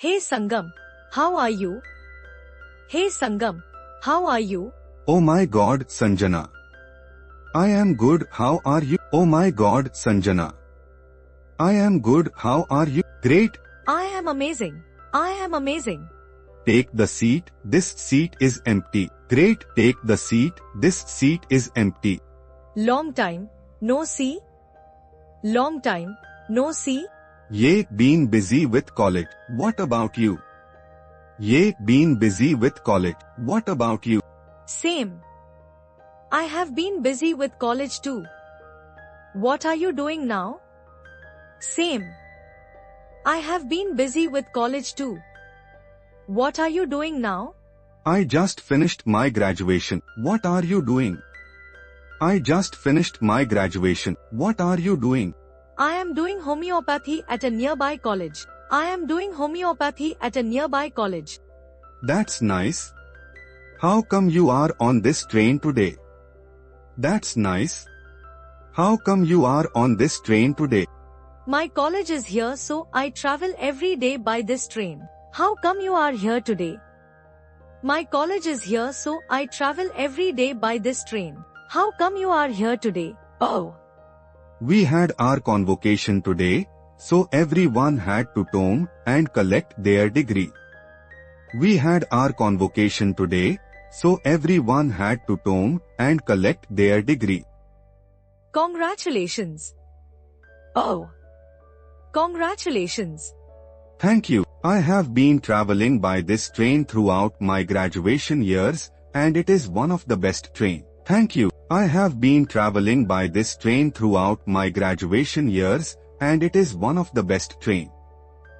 Hey Sangam, how are you? Hey Sangam, how are you? Oh my God, Sanjana. I am good, how are you? Oh my God, Sanjana. I am good, how are you? Great. I am amazing. I am amazing. Take the seat, this seat is empty. Great, take the seat, this seat is empty. Long time, no see? Long time, no see? Ye been busy with college. What about you? Ye been busy with college. What about you? Same. I have been busy with college too. What are you doing now? Same. I have been busy with college too. What are you doing now? I just finished my graduation. What are you doing? I just finished my graduation. What are you doing? I am doing homeopathy at a nearby college. I am doing homeopathy at a nearby college. That's nice. How come you are on this train today? That's nice. How come you are on this train today? My college is here, so I travel every day by this train. How come you are here today? My college is here, so I travel every day by this train. How come you are here today? Oh. We had our convocation today, so everyone had to come and collect their degree. We had our convocation today, so everyone had to come and collect their degree. Congratulations. Oh. Congratulations. Thank you. I have been traveling by this train throughout my graduation years, and it is one of the best train. Thank you. I have been traveling by this train throughout my graduation years, and it is one of the best train.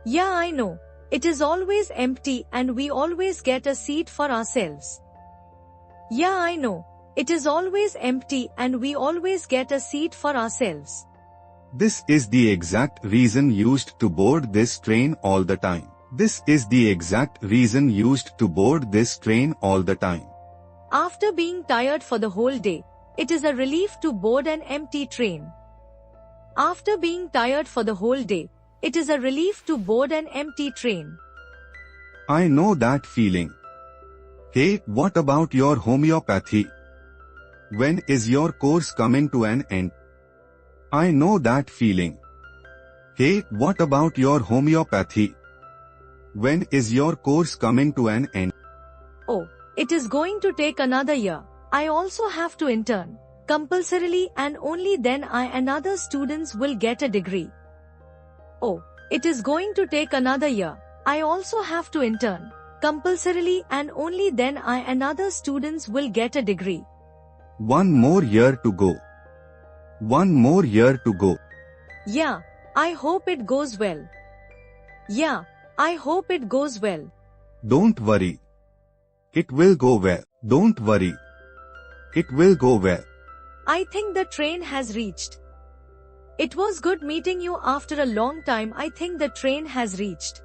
Yeah, I know. It is always empty and we always get a seat for ourselves. Yeah, I know. It is always empty and we always get a seat for ourselves. This is the exact reason used to board this train all the time. This is the exact reason used to board this train all the time. After being tired for the whole day, it is a relief to board an empty train. After being tired for the whole day, it is a relief to board an empty train. I know that feeling. Hey, what about your homeopathy? When is your course coming to an end? I know that feeling. Hey, what about your homeopathy? When is your course coming to an end? Oh, it is going to take another year. I also have to intern compulsorily, and only then I and other students will get a degree. Oh, it is going to take another year. I also have to intern compulsorily, and only then I and other students will get a degree. One more year to go. One more year to go. Yeah, I hope it goes well. Yeah, I hope it goes well. Don't worry. It will go well. Don't worry. It will go well. I think the train has reached. It was good meeting you after a long time. I think the train has reached.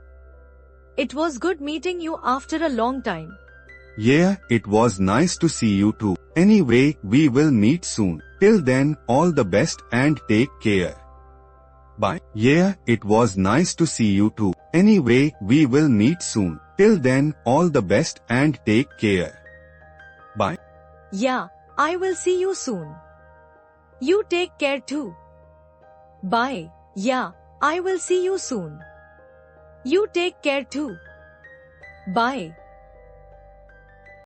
It was good meeting you after a long time. Yeah, it was nice to see you too. Anyway, we will meet soon. Till then, all the best and take care. Bye. Yeah, it was nice to see you too. Anyway, we will meet soon. Till then, all the best and take care. Bye. Yeah, I will see you soon. You take care too. Bye. Yeah, I will see you soon. You take care too. Bye.